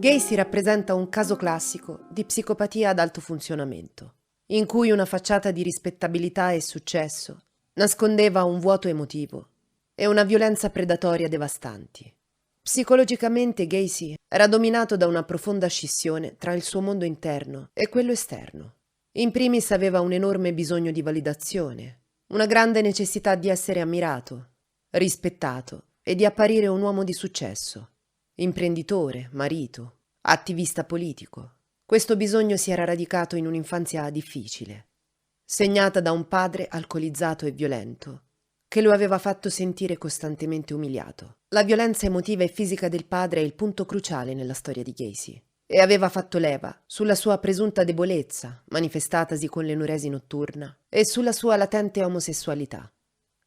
Gacy rappresenta un caso classico di psicopatia ad alto funzionamento, in cui una facciata di rispettabilità e successo nascondeva un vuoto emotivo e una violenza predatoria devastanti. Psicologicamente Gacy era dominato da una profonda scissione tra il suo mondo interno e quello esterno. In primis aveva un enorme bisogno di validazione, una grande necessità di essere ammirato, rispettato e di apparire un uomo di successo. Imprenditore, marito, attivista politico. Questo bisogno si era radicato in un'infanzia difficile, segnata da un padre alcolizzato e violento, che lo aveva fatto sentire costantemente umiliato. La violenza emotiva e fisica del padre è il punto cruciale nella storia di Gacy e aveva fatto leva sulla sua presunta debolezza, manifestatasi con l'enuresi notturna, e sulla sua latente omosessualità.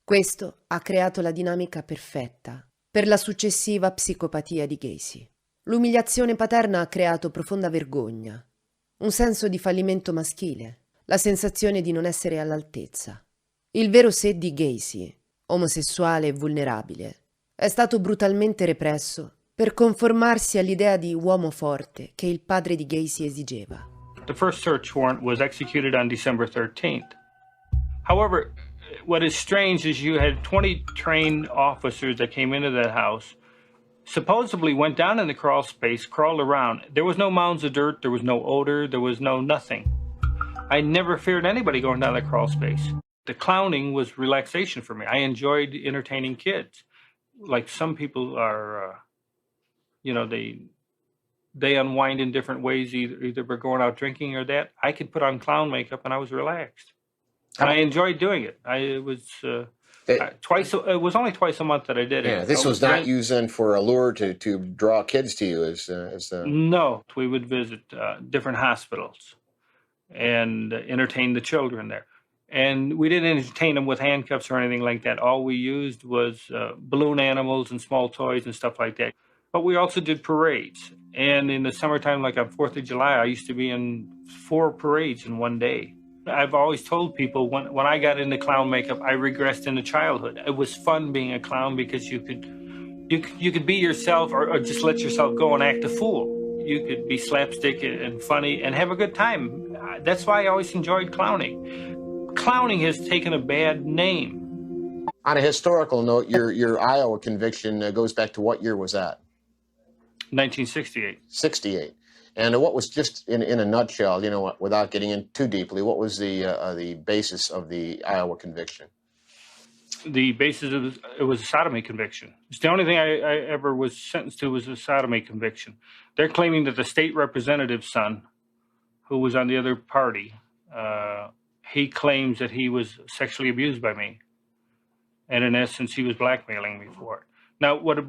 Questo ha creato la dinamica perfetta per la successiva psicopatia di Gacy. L'umiliazione paterna ha creato profonda vergogna, un senso di fallimento maschile, la sensazione di non essere all'altezza. Il vero sé di Gacy, omosessuale e vulnerabile, è stato brutalmente represso per conformarsi all'idea di uomo forte che il padre di Gacy esigeva. The first search warrant was executed on December 13th. However, what is strange is you had 20 trained officers that came into that house, supposedly went down in the crawl space, crawled around. There was no mounds of dirt, there was no odor, there was no nothing. I never feared anybody going down that crawl space. The clowning was relaxation for me. I enjoyed entertaining kids. Like some people are, they unwind in different ways, either by going out drinking or that. I could put on clown makeup and I was relaxed. And I enjoyed doing it. It was only twice a month that I did it. Yeah, this was not used then for a lure to draw kids to you No, we would visit different hospitals and entertain the children there. And we didn't entertain them with handcuffs or anything like that. All we used was balloon animals and small toys and stuff like that. But we also did parades. And in the summertime, like on 4th of July, I used to be in 4 parades in one day. I've always told people when I got into clown makeup, I regressed into childhood. It was fun being a clown because you could be yourself or just let yourself go and act a fool. You could be slapstick and funny and have a good time. That's why I always enjoyed clowning. Clowning has taken a bad name. On a historical note, your Iowa conviction goes back to what year was that? 1968. 68. And what was, just in a nutshell, without getting in too deeply, what was the basis of the Iowa conviction? The basis of it was a sodomy conviction. It's the only thing I ever was sentenced to was a sodomy conviction. They're claiming that the state representative's son, who was on the other party, he claims that he was sexually abused by me. And in essence, he was blackmailing me for it. Now, what it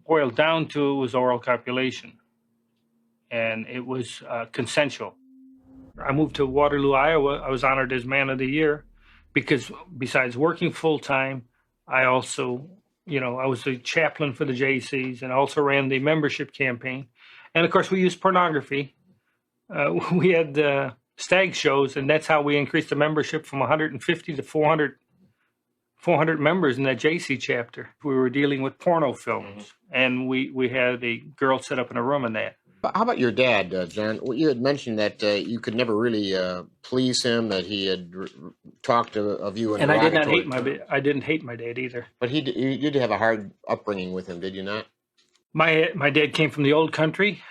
boiled down to was oral copulation. And it was consensual. I moved to Waterloo, Iowa. I was honored as Man of the Year because besides working full-time, I also, I was the chaplain for the JCs and also ran the membership campaign. And of course, we used pornography. We had stag shows, and that's how we increased the membership from 150 to 400 members in that JC chapter. We were dealing with porno films, and we had a girl set up in a room in that. How about your dad, John? You had mentioned that you could never really please him, that he had talked of you in and I did not hate I didn't hate my dad either. But you did have a hard upbringing with him, did you not? My dad came from the old country,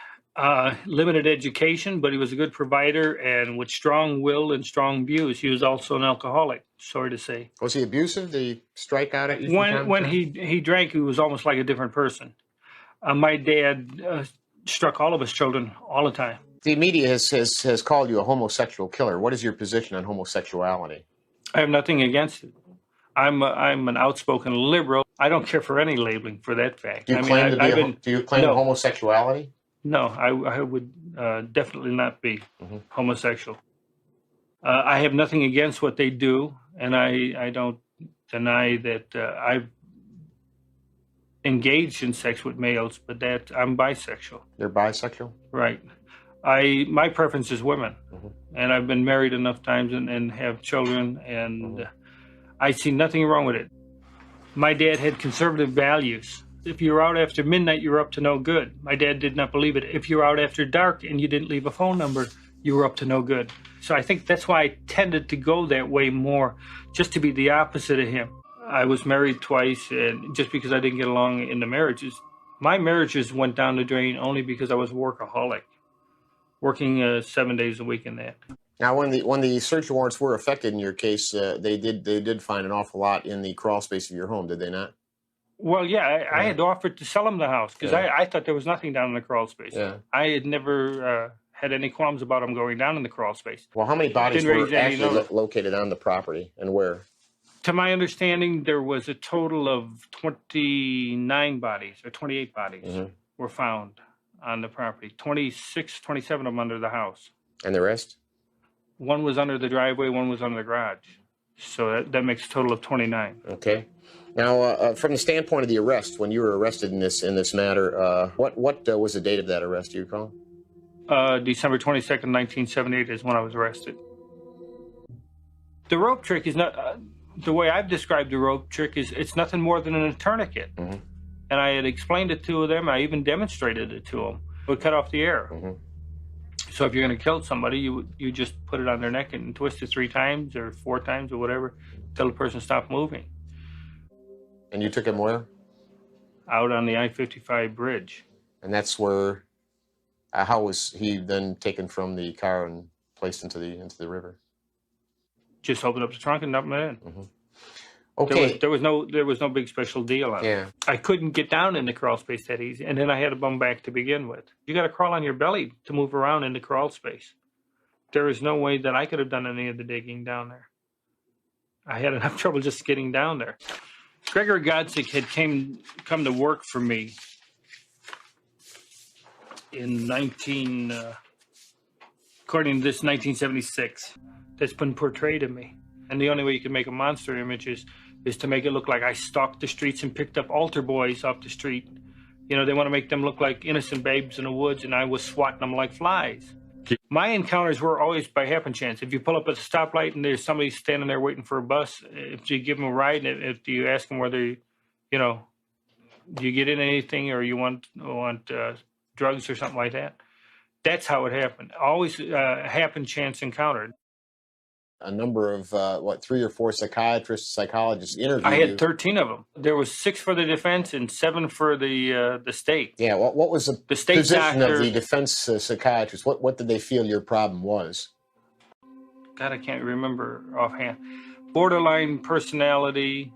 limited education, but he was a good provider and with strong will and strong views. He was also an alcoholic, sorry to say. Was he abusive? Did he strike out at you? When he drank, he was almost like a different person. My dad struck all of us children all the time. The media has called you a homosexual killer. What is your position on homosexuality? I have nothing against it. I'm an outspoken liberal. I don't care for any labeling for that fact. Do you claim homosexuality? No, I would definitely not be homosexual. I have nothing against what they do, and I don't deny that I've engaged in sex with males, but that I'm bisexual. You're bisexual? Right. My preference is women, and I've been married enough times and have children, and I see nothing wrong with it. My dad had conservative values If you were out after midnight, you were up to no good. My dad did not believe it. If you were out after dark and you didn't leave a phone number, you were up to no good. So I think that's why I tended to go that way more, just to be the opposite of him. I was married twice, and just because I didn't get along in the marriages, my marriages went down the drain only because I was a workaholic, working 7 days a week in that. Now, when the search warrants were effected in your case, they did find an awful lot in the crawl space of your home, did they not? Well, yeah, I had offered to sell him the house because I thought there was nothing down in the crawl space. Yeah. I had never had any qualms about him going down in the crawl space. Well, how many bodies were actually located on the property, and where? To my understanding, there was a total of 29 bodies or 28 bodies were found on the property. 27 of them under the house. And the rest? One was under the driveway, one was under the garage. So that makes a total of 29. Okay. Now, from the standpoint of the arrest, when you were arrested in this matter, what was the date of that arrest? Do you recall? December 22nd, 1978 is when I was arrested. The rope trick is not, the way I've described the rope trick is it's nothing more than a tourniquet. And I had explained it to them. I even demonstrated it to them. It would cut off the air. So if you're going to kill somebody, you just put it on their neck and twist it 3 times or 4 times or whatever until the person stopped moving. And you took him where? Out on the I-55 bridge. And that's where, how was he then taken from the car and placed into the river? Just opened up the trunk and dumped him in. Okay. There was no big special deal on it. I couldn't get down in the crawl space that easy, and then I had to bum back to begin with. You got to crawl on your belly to move around in the crawl space. There is no way that I could have done any of the digging down there. I had enough trouble just getting down there. Gregor Godzik had come to work for me in according to this, 1976. That's been portrayed of me. And the only way you can make a monster image is to make it look like I stalked the streets and picked up altar boys off the street. You know, they want to make them look like innocent babes in the woods, and I was swatting them like flies. My encounters were always by happen chance. If you pull up at a stoplight and there's somebody standing there waiting for a bus, if you give them a ride, and if you ask them whether, you know, do you get in anything or you want drugs or something like that, that's how it happened. Always a happen chance encounter. A number of, 3 or 4 psychiatrists, psychologists interviewed I had you. 13 of them. There was 6 for the defense and 7 for the state. Yeah, what was the state position doctor, of the defense psychiatrists? What did they feel your problem was? God, I can't remember offhand. Borderline personality,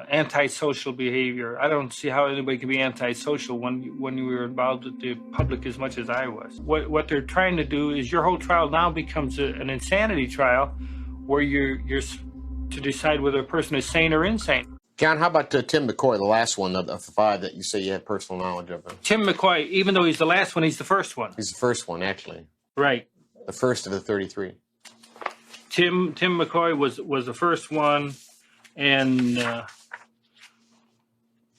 antisocial behavior. I don't see how anybody can be antisocial when you were involved with the public as much as I was. What they're trying to do is your whole trial now becomes an insanity trial where you're to decide whether a person is sane or insane. John, how about Tim McCoy, the last one of the 5 that you say you have personal knowledge of? Tim McCoy, even though he's the last one, he's the first one. He's the first one, actually. Right. The first of the 33. Tim McCoy was the first one. And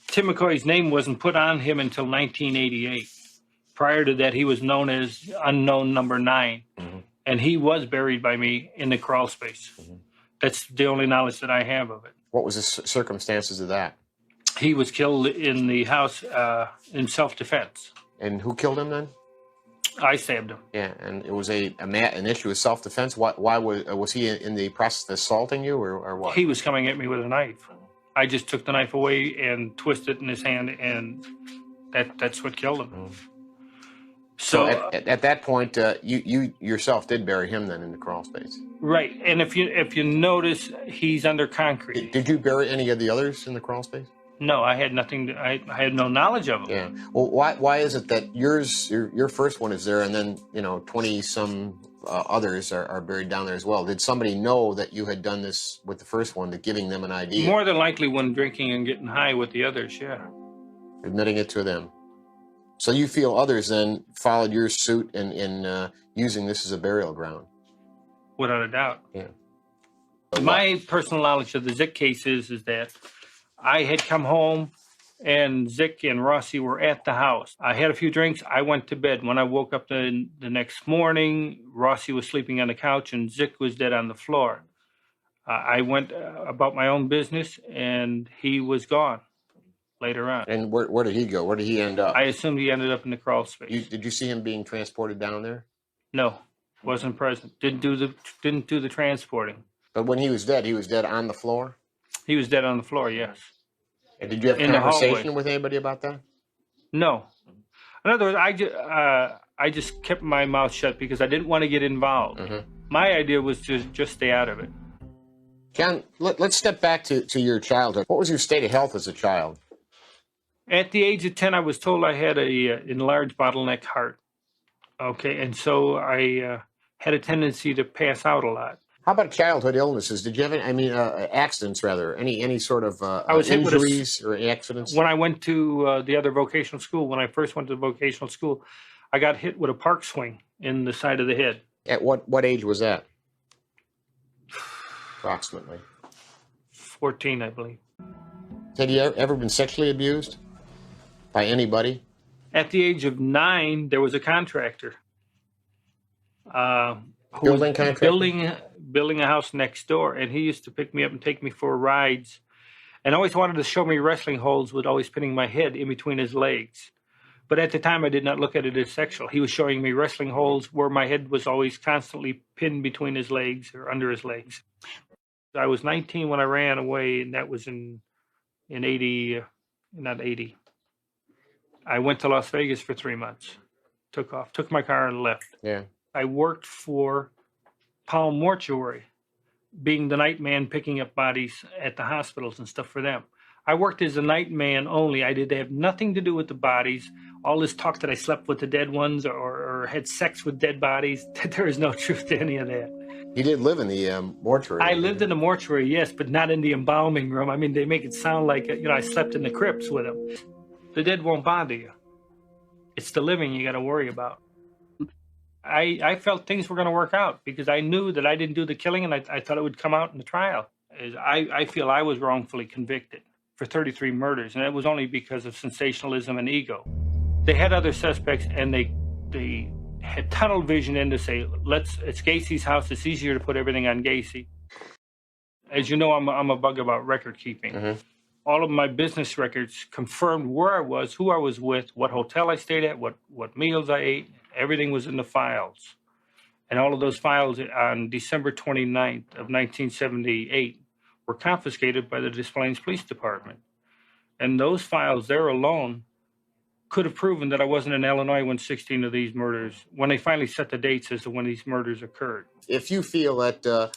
Tim McCoy's name wasn't put on him until 1988. Prior to that, he was known as Unknown Number 9. And he was buried by me in the crawl space. That's the only knowledge that I have of it. What was the circumstances of that? He was killed in the house in self-defense. And who killed him then? I stabbed him. Yeah, and it was an issue of self-defense. Why was he in the process of assaulting you, or what? He was coming at me with a knife. I just took the knife away and twisted it in his hand, and that's what killed him. So at that point, you yourself did bury him then in the crawl space. Right, and if you notice, he's under concrete. Did you bury any of the others in the crawl space? No, I had nothing. I had no knowledge of them. Yeah. Well, why is it that your first one is there, and then 20 some others are buried down there as well? Did somebody know that you had done this with the first one, to giving them an idea? More than likely, when drinking and getting high with the others, yeah. Admitting it to them. So you feel others then followed your suit in using this as a burial ground? Without a doubt. Yeah. My personal knowledge of the Zick case is that I had come home and Zick and Rossi were at the house. I had a few drinks. I went to bed. When I woke up the next morning, Rossi was sleeping on the couch and Zick was dead on the floor. I went about my own business and he was gone. later on. And where did he go? Where did he end up? I assumed he ended up in the crawl space. Did you see him being transported down there? No, wasn't present. Didn't do the transporting. But when he was dead on the floor? He was dead on the floor, yes. And did you have In the conversation hallway. with anybody about that? No. In other words, I just kept my mouth shut because I didn't want to get involved. My idea was to just stay out of it. John, let's step back to your childhood. What was your state of health as a child? At the age of 10, I was told I had a enlarged bottleneck heart. Okay, and so I had a tendency to pass out a lot. How about childhood illnesses? Did you have accidents rather? Any sort of I was hit with injuries or accidents? When I went to the other vocational school, when I first went to the vocational school, I got hit with a park swing in the side of the head. At what age was that? Approximately. 14, I believe. Had you ever been sexually abused by anybody? At the age of 9, there was a contractor. Building contractor? Building a house next door, and he used to pick me up and take me for rides, and always wanted to show me wrestling holds with always pinning my head in between his legs. But at the time, I did not look at it as sexual. He was showing me wrestling holds where my head was always constantly pinned between his legs or under his legs. I was 19 when I ran away, and that was in 80, not 80. I went to Las Vegas for 3 months, took my car and left. Yeah. I worked for Palm Mortuary, being the night man picking up bodies at the hospitals and stuff for them. I worked as a night man only. I did have nothing to do with the bodies. All this talk that I slept with the dead ones or had sex with dead bodies, there is no truth to any of that. You did live in the mortuary. I lived in the mortuary, yes, but not in the embalming room. I mean, they make it sound like, I slept in the crypts with them. The dead won't bother you. It's the living you got to worry about. I felt things were going to work out because I knew that I didn't do the killing, and I thought it would come out in the trial. I feel I was wrongfully convicted for 33 murders, and it was only because of sensationalism and ego. They had other suspects, and they had tunnel vision in to say, it's Gacy's house. It's easier to put everything on Gacy. As you know, I'm a bug about record keeping. All of my business records confirmed where I was, who I was with, what hotel I stayed at, what meals I ate. Everything was in the files. And all of those files on December 29th of 1978 were confiscated by the Des Plaines Police Department. And those files there alone could have proven that I wasn't in Illinois when 16 of these murders, when they finally set the dates as to when these murders occurred. If you feel that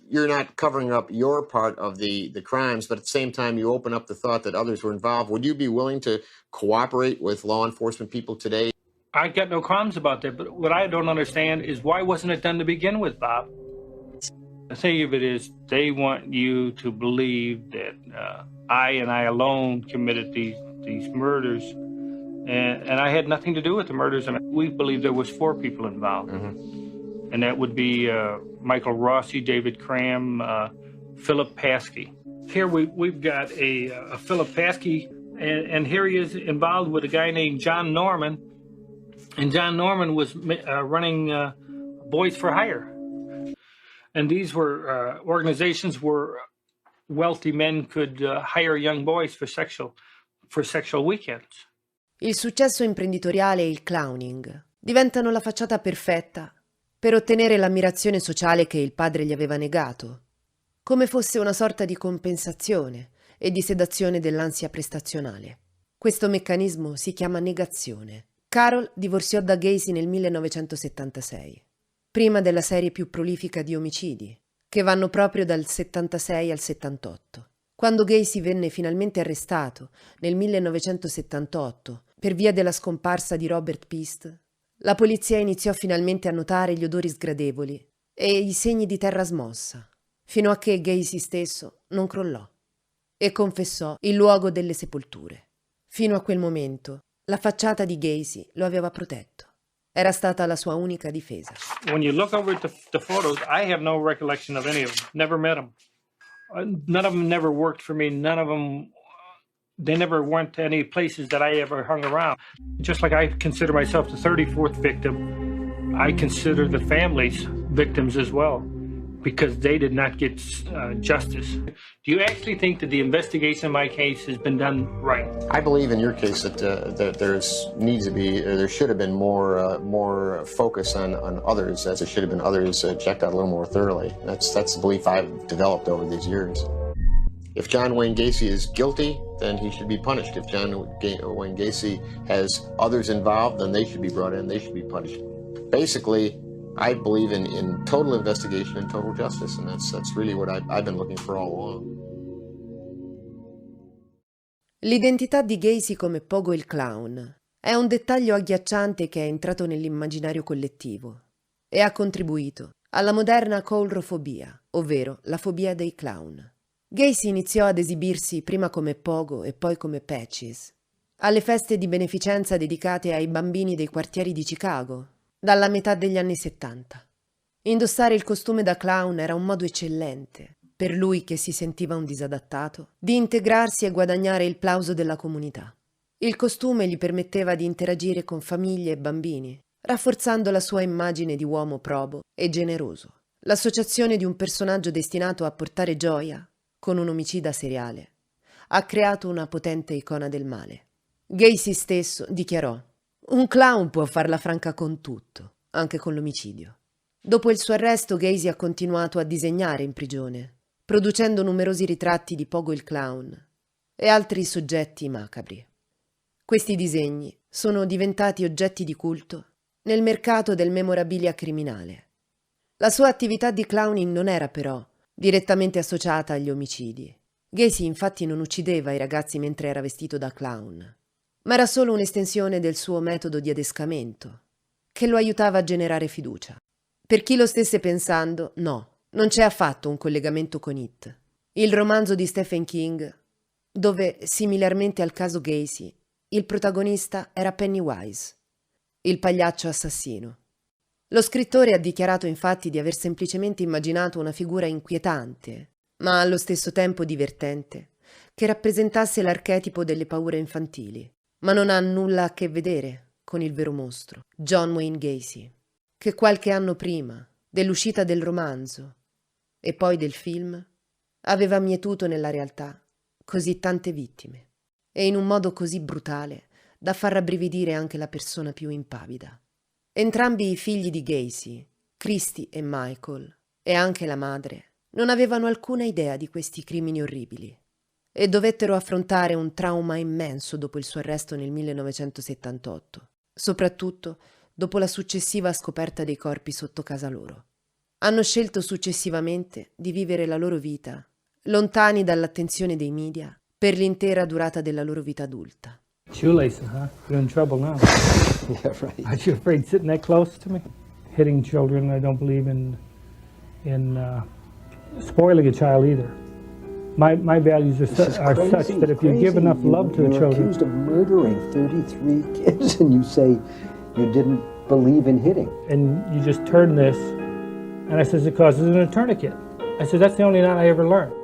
you're not covering up your part of the crimes, but at the same time you open up the thought that others were involved, would you be willing to cooperate with law enforcement people today? I got no qualms about that, but what I don't understand is why wasn't it done to begin with, Bob? The thing of it is, they want you to believe that I and I alone committed these murders, and I had nothing to do with the murders. And we believe there was 4 people involved, and that would be Michael Rossi, David Cram, Philip Paskey. Here we've got a Philip Paskey, and here he is involved with a guy named John Norman. And John Norman was running Boys for Hire. And these were organizations where wealthy men could hire young boys for sexual weekends. Il successo imprenditoriale e il clowning diventano la facciata perfetta per ottenere l'ammirazione sociale che il padre gli aveva negato, come fosse una sorta di compensazione e di sedazione dell'ansia prestazionale. Questo meccanismo si chiama negazione. Carol divorziò da Gacy nel 1976, prima della serie più prolifica di omicidi, che vanno proprio dal 76 al 78. Quando Gacy venne finalmente arrestato nel 1978 per via della scomparsa di Robert Pist, la polizia iniziò finalmente a notare gli odori sgradevoli e i segni di terra smossa, fino a che Gacy stesso non crollò e confessò il luogo delle sepolture. Fino a quel momento la facciata di Gacy lo aveva protetto. Era stata la sua unica difesa. When you look over the photos, I have no recollection of any of them. Never met them. None of them never worked for me. None of them, they never went to any places that I ever hung around. Just like I consider myself the 34th victim, I consider the families victims as well. because they did not get justice. Do you actually think that the investigation in my case has been done right? I believe in your case that there should have been more focus on others, as there should have been others checked out a little more thoroughly. That's the belief I've developed over these years. If John Wayne Gacy is guilty, then he should be punished. If John Wayne Gacy has others involved, then they should be brought in, they should be punished. Basically, I believe in total investigation and total justice, and that's really what I've been looking for all along. L'identità di Gacy come Pogo il clown è un dettaglio agghiacciante che è entrato nell'immaginario collettivo e ha contribuito alla moderna coulrofobia, ovvero la fobia dei clown. Gacy iniziò ad esibirsi prima come Pogo e poi come Patches alle feste di beneficenza dedicate ai bambini dei quartieri di Chicago, dalla metà degli anni 70. Indossare il costume da clown era un modo eccellente, per lui che si sentiva un disadattato, di integrarsi e guadagnare il plauso della comunità. Il costume gli permetteva di interagire con famiglie e bambini, rafforzando la sua immagine di uomo probo e generoso. L'associazione di un personaggio destinato a portare gioia con un omicida seriale ha creato una potente icona del male. Gacy stesso dichiarò: un clown può farla franca con tutto, anche con l'omicidio. Dopo il suo arresto, Gacy ha continuato a disegnare in prigione, producendo numerosi ritratti di Pogo il clown e altri soggetti macabri. Questi disegni sono diventati oggetti di culto nel mercato del memorabilia criminale. La sua attività di clowning non era però direttamente associata agli omicidi. Gacy infatti non uccideva i ragazzi mentre era vestito da clown, ma era solo un'estensione del suo metodo di adescamento, che lo aiutava a generare fiducia. Per chi lo stesse pensando, no, non c'è affatto un collegamento con It, il romanzo di Stephen King, dove, similarmente al caso Gacy, il protagonista era Pennywise, il pagliaccio assassino. Lo scrittore ha dichiarato infatti di aver semplicemente immaginato una figura inquietante, ma allo stesso tempo divertente, che rappresentasse l'archetipo delle paure infantili, ma non ha nulla a che vedere con il vero mostro, John Wayne Gacy, che qualche anno prima dell'uscita del romanzo e poi del film aveva mietuto nella realtà così tante vittime e in un modo così brutale da far rabbrividire anche la persona più impavida. Entrambi i figli di Gacy, Christy e Michael, e anche la madre, non avevano alcuna idea di questi crimini orribili e dovettero affrontare un trauma immenso dopo il suo arresto nel 1978, soprattutto dopo la successiva scoperta dei corpi sotto casa loro. Hanno scelto successivamente di vivere la loro vita lontani dall'attenzione dei media per l'intera durata della loro vita adulta. Shoelaces, huh? You're in trouble now. Yeah, right. Aren't you afraid sitting that close to me? Hitting children, I don't believe in spoiling a child either. My values are such that if you give enough love to the children... You're accused of murdering 33 kids and you say you didn't believe in hitting. And you just turn this, and I says, it causes an tourniquet. I said, that's the only knot I ever learned.